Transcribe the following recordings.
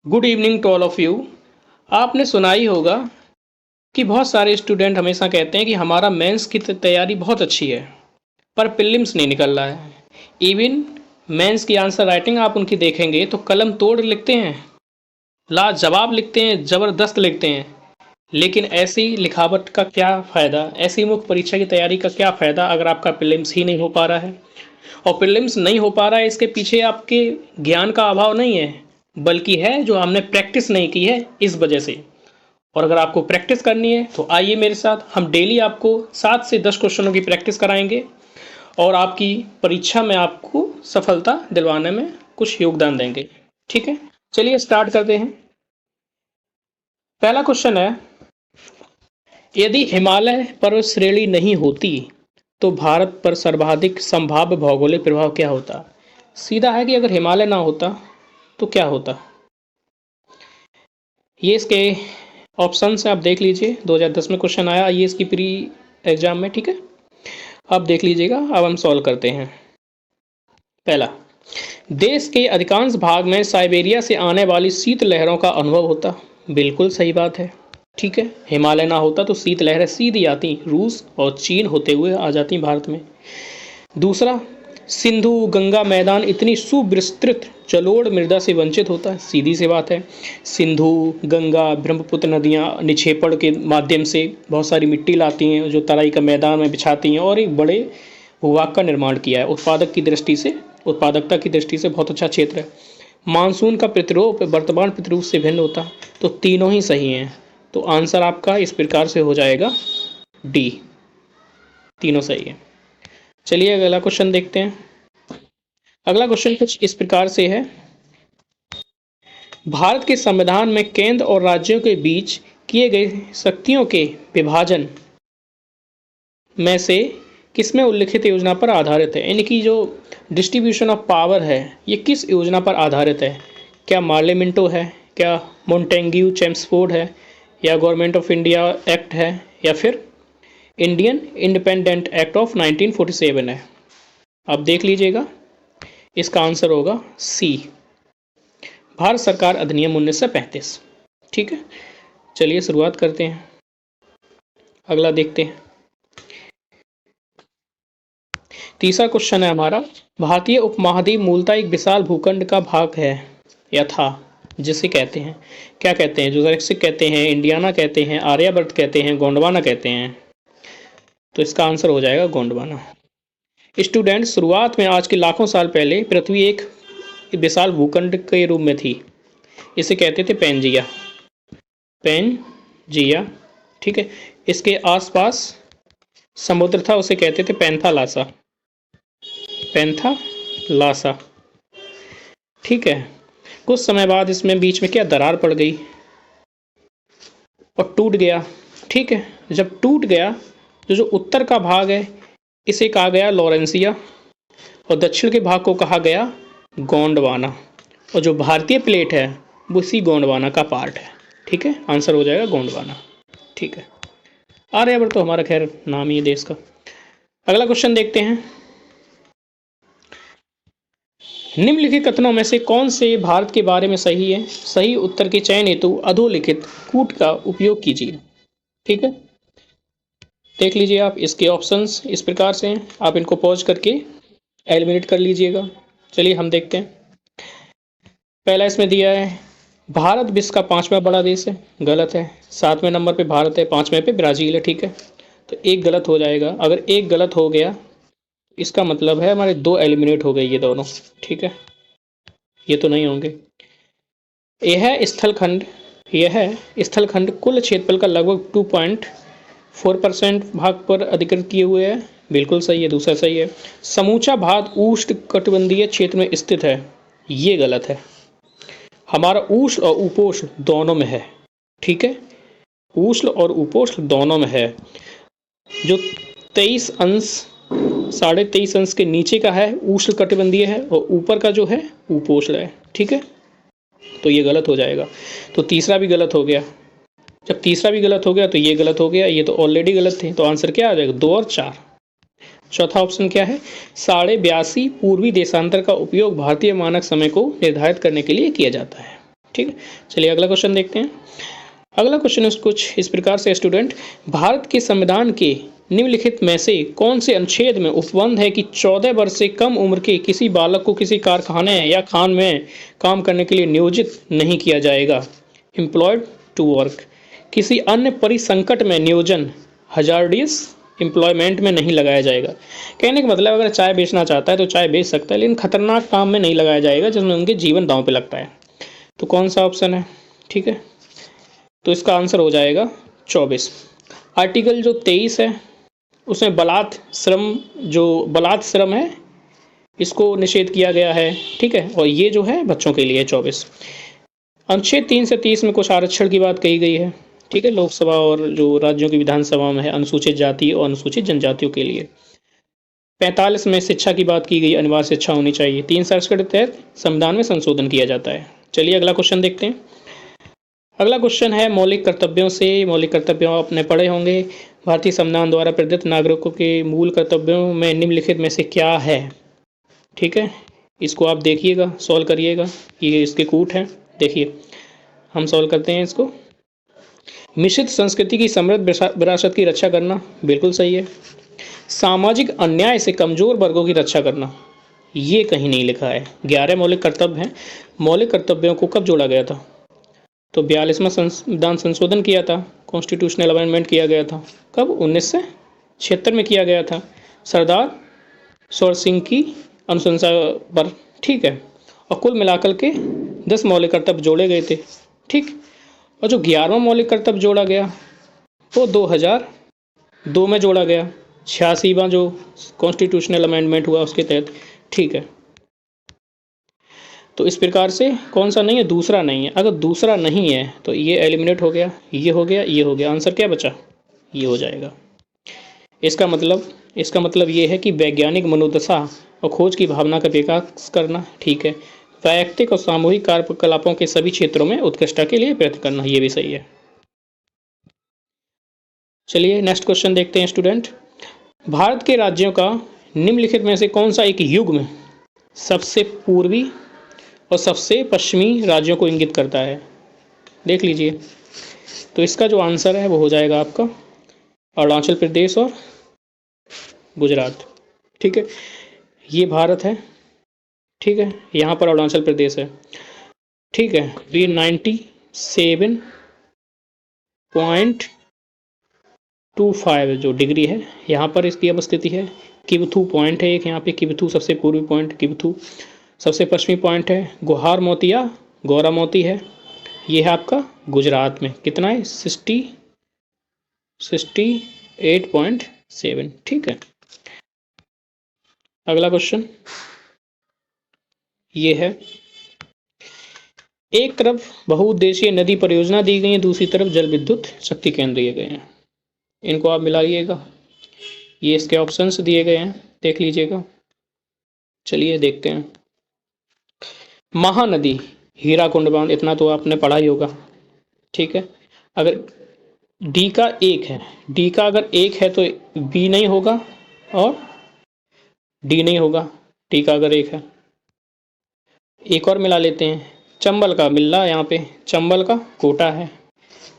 Good evening to all of you. आपने सुना ही होगा कि बहुत सारे स्टूडेंट हमेशा कहते हैं कि हमारा मेंस की तैयारी बहुत अच्छी है पर प्रीलिम्स नहीं निकल रहा है। इवन मेंस की आंसर राइटिंग आप उनकी देखेंगे तो कलम तोड़ लिखते हैं, लाजवाब लिखते हैं, ज़बरदस्त लिखते हैं। लेकिन ऐसी लिखावट का क्या फ़ायदा, ऐसी मुख्य परीक्षा की तैयारी का क्या फ़ायदा अगर आपका प्रीलिम्स ही नहीं हो पा रहा है। और प्रीलिम्स नहीं हो पा रहा है, इसके पीछे आपके ज्ञान का अभाव नहीं है, बल्कि है जो हमने प्रैक्टिस नहीं की है इस वजह से। और अगर आपको प्रैक्टिस करनी है तो आइए मेरे साथ, हम डेली आपको 7 से 10 क्वेश्चनों की प्रैक्टिस कराएंगे और आपकी परीक्षा में आपको सफलता दिलवाने में कुछ योगदान देंगे। ठीक है, चलिए स्टार्ट करते हैं। पहला क्वेश्चन है, यदि हिमालय पर्वत श्रेणी नहीं होती तो भारत पर सर्वाधिक संभाव्य भौगोलिक प्रभाव क्या होता। सीधा है कि अगर हिमालय ना होता तो क्या होता। ये इसके ऑप्शन से आप देख लीजिए, 2010 में क्वेश्चन आया ये इसकी प्री एग्जाम में। ठीक है, आप देख लीजिएगा। अब हम सॉल्व करते हैं। पहला, देश के अधिकांश भाग में साइबेरिया से आने वाली शीत लहरों का अनुभव होता। बिल्कुल सही बात है। ठीक है, हिमालय ना होता तो शीत लहरें सीधी आती, रूस और चीन होते हुए आ जाती भारत में। दूसरा, सिंधु गंगा मैदान इतनी सुविस्तृत जलोढ़ मृदा से वंचित होता है। सीधी सी बात है, सिंधु गंगा ब्रह्मपुत्र नदियाँ निक्षेपण के माध्यम से बहुत सारी मिट्टी लाती हैं जो तराई का मैदान में बिछाती हैं और एक बड़े भूभाग का निर्माण किया है। उत्पादकता की दृष्टि से बहुत अच्छा क्षेत्र है। मानसून का प्रतिरूप वर्तमान प्रतिरूप से भिन्न होता है। तो तीनों ही सही हैं, तो आंसर आपका इस प्रकार से हो जाएगा डी, तीनों सही है। चलिए अगला क्वेश्चन देखते हैं। अगला क्वेश्चन कुछ इस प्रकार से है, भारत के संविधान में केंद्र और राज्यों के बीच किए गए शक्तियों के विभाजन में से किसमें उल्लिखित योजना पर आधारित है। यानी कि जो डिस्ट्रीब्यूशन ऑफ पावर है ये किस योजना पर आधारित है। क्या मार्ले मिंटो है, क्या मोंटेग्यू चेम्सफोर्ड है, या गवर्नमेंट ऑफ इंडिया एक्ट है, या फिर इंडियन इंडिपेंडेंट एक्ट ऑफ 1947 है। आप देख लीजिएगा, इसका आंसर होगा सी, भारत सरकार अधिनियम 1935। ठीक है, चलिए शुरुआत करते हैं। अगला देखते हैं। तीसरा क्वेश्चन है हमारा, भारतीय उपमहाद्वीप मूलतः एक विशाल भूखंड का भाग है या था, जिसे कहते हैं, क्या कहते हैं, जुरासिक कहते हैं, इंडियाना कहते हैं, आर्यवर्त कहते हैं, गोंडवाना कहते हैं। तो इसका आंसर हो जाएगा गोंडवाना। स्टूडेंट, शुरुआत में आज के लाखों साल पहले पृथ्वी एक विशाल भूखंड के रूप में थी। इसे कहते थे पेंजिया, पेंजिया। ठीक है, इसके आसपास समुद्र था, उसे कहते थे पैंथालासा, पैंथालासा। ठीक है, कुछ समय बाद इसमें बीच में क्या दरार पड़ गई और टूट गया। ठीक है, जब टूट गया तो जो उत्तर का भाग है इसे कहा गया लॉरेंसिया और दक्षिण के भाग को कहा गया गोंडवाना, और जो भारतीय प्लेट है वो इसी गोंडवाना का पार्ट है। ठीक है, आंसर हो जाएगा गोंडवाना। ठीक है, आर्यभट्ट तो हमारा खैर नाम ही है देश का। अगला क्वेश्चन देखते हैं। निम्नलिखित कथनों में से कौन से भारत के बारे में सही है। सही उत्तर के चयन हेतु अधोलिखित कूट का उपयोग कीजिए। ठीक है, देख लीजिए आप, इसके ऑप्शंस इस प्रकार से हैं, आप इनको पॉज करके एलिमिनेट कर लीजिएगा। चलिए हम देखते हैं। पहला इसमें दिया है, भारत विश्व का 5वां बड़ा देश है। गलत है। 7वें नंबर पे भारत है, 5वें पे ब्राज़ील है। ठीक है, तो एक गलत हो जाएगा। अगर एक गलत हो गया इसका मतलब है हमारे 2 एलिमिनेट हो गए ये दोनों। ठीक है, ये तो नहीं होंगे। यह स्थलखंड कुल क्षेत्रफल का लगभग 2.4% भाग पर अधिकृत किए हुए है। बिल्कुल सही है, दूसरा सही है। समूचा भारत उष्ण कटिबंधीय क्षेत्र में स्थित है। ये गलत है, हमारा उष्ण और उपोष्ण दोनों में है। ठीक है, उष्ण और उपोष्ण दोनों में है। जो 23 अंश 23.5 अंश के नीचे का है उष्ण कटिबंधीय है और ऊपर का जो है उपोष्ण है। ठीक है, तो ये गलत हो जाएगा। तो तीसरा भी गलत हो गया। जब तीसरा भी गलत हो गया तो ये गलत हो गया, ये तो ऑलरेडी गलत थे। तो आंसर क्या आ जाएगा, 2 और 4। चौथा ऑप्शन क्या है, 82.5 पूर्वी देशांतर का उपयोग भारतीय मानक समय को निर्धारित करने के लिए किया जाता है। ठीक है, चलिए अगला क्वेश्चन देखते हैं। अगला क्वेश्चन कुछ इस प्रकार से स्टूडेंट, भारत के संविधान के निम्नलिखित में से कौन से अनुच्छेद में उपबंध है कि 14 वर्ष से कम उम्र के किसी बालक को किसी कारखाने या खान में काम करने के लिए नियोजित नहीं किया जाएगा, एम्प्लॉयड टू वर्क। किसी अन्य परिसंकट में नियोजन, हजार्डियस एम्प्लॉयमेंट में नहीं लगाया जाएगा। कहने का मतलब अगर चाय बेचना चाहता है तो चाय बेच सकता है, लेकिन खतरनाक काम में नहीं लगाया जाएगा जिसमें उनके जीवन दांव पे लगता है। तो कौन सा ऑप्शन है? ठीक है, तो इसका आंसर हो जाएगा 24। आर्टिकल जो 23 है उसमें बलात् श्रम, जो बलात् श्रम है इसको निषेध किया गया है। ठीक है, और ये जो है बच्चों के लिए 24। अनुच्छेद 3 से 30 में कुछ आरक्षण की बात कही गई है। ठीक है, लोकसभा और जो राज्यों की विधानसभा में है अनुसूचित जाति और अनुसूचित जनजातियों के लिए। 45 में शिक्षा की बात की गई, अनिवार्य शिक्षा होनी चाहिए। 3 आरक्षण के तहत संविधान में संशोधन किया जाता है। चलिए अगला क्वेश्चन देखते हैं। अगला क्वेश्चन है मौलिक कर्तव्यों से। मौलिक कर्तव्यों आपने पढ़े होंगे। भारतीय संविधान द्वारा प्रदत्त नागरिकों के मूल कर्तव्यों में निम्नलिखित में से क्या है? ठीक है, इसको आप देखिएगा, सॉल्व करिएगा। ये इसके कूट हैं, देखिए हम सॉल्व करते हैं इसको। मिश्रित संस्कृति की समृद्ध विरासत की रक्षा करना, बिल्कुल सही है। सामाजिक अन्याय से कमजोर वर्गों की रक्षा करना, ये कहीं नहीं लिखा है। 11 मौलिक कर्तव्य हैं। मौलिक कर्तव्यों को कब जोड़ा गया था? तो 42वां संविधान संशोधन किया था, कॉन्स्टिट्यूशनल अमेंडमेंट किया गया था। कब? 1976 में किया गया था, सरदार सौर सिंह की अनुशंसा पर। ठीक है, और कुल मिलाकर के 10 मौलिक कर्तव्य जोड़े गए थे। ठीक, और जो 11वां मौलिक कर्तव्य जोड़ा गया वो 2002 में जोड़ा गया, 86वां जो कॉन्स्टिट्यूशनल अमेंडमेंट हुआ उसके तहत। ठीक है, तो इस प्रकार से कौन सा नहीं है? दूसरा नहीं है। अगर दूसरा नहीं है तो ये एलिमिनेट हो गया, ये हो गया, ये हो गया। आंसर क्या बचा? ये हो जाएगा। इसका मतलब ये है कि वैज्ञानिक मनोदशा और खोज की भावना का विकास करना। ठीक है, वैयक्तिक और सामूहिक कार्यकलापों के सभी क्षेत्रों में उत्कृष्टता के लिए प्रयत्न करना, ये भी सही है। चलिए नेक्स्ट क्वेश्चन देखते हैं स्टूडेंट। भारत के राज्यों का निम्नलिखित में से कौन सा एक युग्म सबसे पूर्वी और सबसे पश्चिमी राज्यों को इंगित करता है? देख लीजिए। तो इसका जो आंसर है वो हो जाएगा आपका अरुणाचल प्रदेश और गुजरात। ठीक है, ये भारत है। ठीक है, यहाँ पर अरुणाचल प्रदेश है। ठीक है, ये 97.25 जो डिग्री है यहाँ पर इसकी अवस्थिति है। किबथू पॉइंट है एक यहाँ पे, किबथू सबसे पूर्वी पॉइंट, किबथू सबसे पश्चिमी पॉइंट है। गुहार मोती या गौरा मोती है, ये है आपका गुजरात में। कितना है? 68.7। ठीक है, अगला क्वेश्चन ये है, एक तरफ बहुउद्देशीय नदी परियोजना दी गई है, दूसरी तरफ जल विद्युत शक्ति केंद्र दिए गए हैं। इनको आप मिलाइएगा, ये इसके ऑप्शंस दिए गए हैं, देख लीजिएगा। चलिए देखते हैं। महानदी, हीराकुंड बांध, इतना तो आपने पढ़ा ही होगा। ठीक है, अगर डी का एक है, डी का अगर एक है तो बी नहीं होगा और डी नहीं होगा, टी का अगर एक है। एक और मिला लेते हैं, चंबल का मिल रहा है यहाँ पे, चंबल का कोटा है।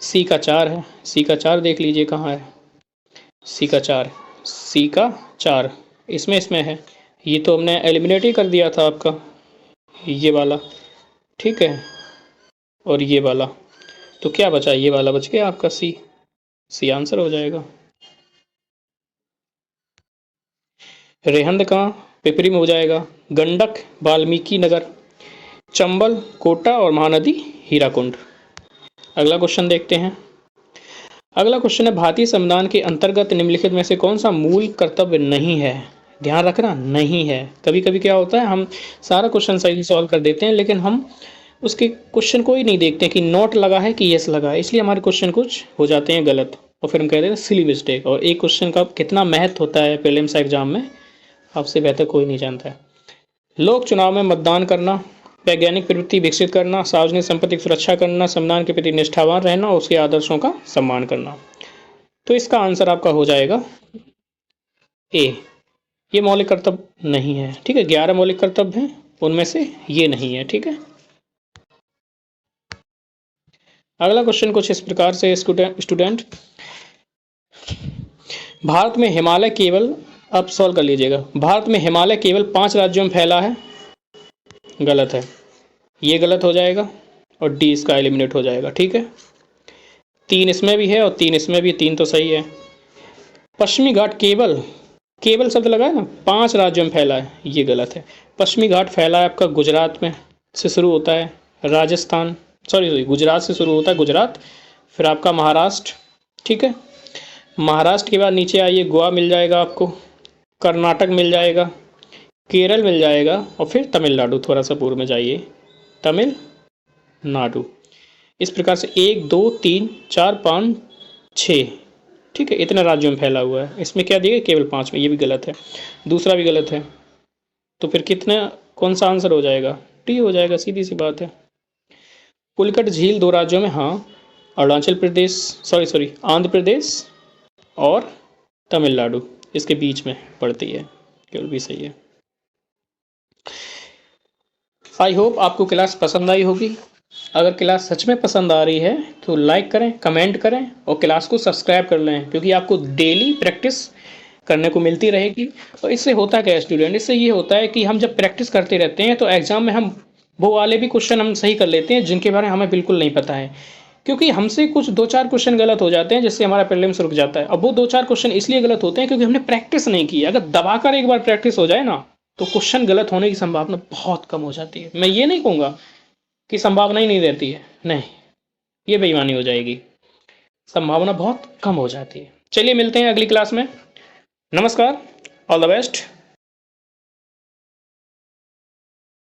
सी का 4 है, सी का 4 देख लीजिए कहाँ है, सी का 4, सी का 4 इसमें है। ये तो हमने एलिमिनेट ही कर दिया था आपका, ये वाला। ठीक है, और ये वाला, तो क्या बचा? ये वाला बच गया आपका सी। सी आंसर हो जाएगा। रेहंद का पिपरी में हो जाएगा, गंडक वाल्मीकि नगर, चंबल कोटा और महानदी हीराकुंड। अगला क्वेश्चन देखते हैं। अगला क्वेश्चन है, भारतीय संविधान के अंतर्गत निम्नलिखित में से कौन सा मूल कर्तव्य नहीं है? ध्यान रखना, नहीं है। कभी कभी क्या होता है, हम सारा क्वेश्चन सही सॉल्व कर देते हैं लेकिन हम उसके क्वेश्चन को ही नहीं देखते कि नॉट लगा है कि यस लगा है, इसलिए हमारे क्वेश्चन कुछ हो जाते हैं गलत और फिर हम कहते हैं सिली मिस्टेक। और एक क्वेश्चन का कितना महत्व होता है प्रीलिम्स एग्जाम में, आपसे बेहतर कोई नहीं जानता है। लोक चुनाव में मतदान करना, वैज्ञानिक प्रवृत्ति विकसित करना, सार्वजनिक संपत्ति की सुरक्षा करना, संविधान के प्रति निष्ठावान रहना और उसके आदर्शों का सम्मान करना। तो इसका आंसर आपका हो जाएगा ए, ये मौलिक कर्तव्य नहीं है। ठीक है, 11 मौलिक कर्तव्य हैं, उनमें से ये नहीं है। ठीक है, अगला क्वेश्चन कुछ इस प्रकार से स्टूडेंट, भारत में हिमालय केवल, अब सॉल्व कर लीजिएगा, भारत में हिमालय केवल 5 राज्यों में फैला है। गलत है, ये गलत हो जाएगा और डी इसका एलिमिनेट हो जाएगा। ठीक है, 3 इसमें भी है और 3 इसमें भी, 3 तो सही है। पश्चिमी घाट केवल, केवल शब्द लगा है ना, 5 राज्यों में फैला है, ये गलत है। पश्चिमी घाट फैला है आपका गुजरात में से शुरू होता है, राजस्थान, सॉरी गुजरात से शुरू होता है, गुजरात, फिर आपका महाराष्ट्र। ठीक है, महाराष्ट्र के बाद नीचे आइए, गोवा मिल जाएगा आपको, कर्नाटक मिल जाएगा, केरल मिल जाएगा और फिर तमिलनाडु, थोड़ा सा पूर्व में जाइए, तमिलनाडु। इस प्रकार से 1 2 3 4 5 6, ठीक है, इतने राज्यों में फैला हुआ है। इसमें क्या दिया, केवल 5 में, ये भी गलत है, दूसरा भी गलत है। तो फिर कितना, कौन सा आंसर हो जाएगा, टी हो जाएगा, सीधी सी बात है। पुलिकट झील 2 राज्यों में, हाँ, अरुणाचल प्रदेश, सॉरी आंध्र प्रदेश और तमिलनाडु, इसके बीच में पड़ती है, केवल भी सही है। आई होप आपको क्लास पसंद आई होगी। अगर क्लास सच में पसंद आ रही है तो लाइक करें, कमेंट करें और क्लास को सब्सक्राइब कर लें, क्योंकि आपको डेली प्रैक्टिस करने को मिलती रहेगी। और इससे होता क्या है स्टूडेंट, इससे ये होता है कि हम जब प्रैक्टिस करते रहते हैं तो एग्जाम में हम वो वाले भी क्वेश्चन हम सही कर लेते हैं जिनके बारे में हमें बिल्कुल नहीं पता है, क्योंकि हमसे कुछ 2-4 क्वेश्चन गलत हो जाते हैं जिससे हमारा प्रीलिम्स रुक जाता है। अब वो 2-4 क्वेश्चन इसलिए गलत होते हैं क्योंकि हमने प्रैक्टिस नहीं की। अगर दबाकर एक बार प्रैक्टिस हो जाए ना तो क्वेश्चन गलत होने की संभावना बहुत कम हो जाती है। मैं ये नहीं कहूँगा कि संभावना ही नहीं रहती है, नहीं, ये बेईमानी हो जाएगी, संभावना बहुत कम हो जाती है। चलिए मिलते हैं अगली क्लास में, नमस्कार, ऑल द बेस्ट।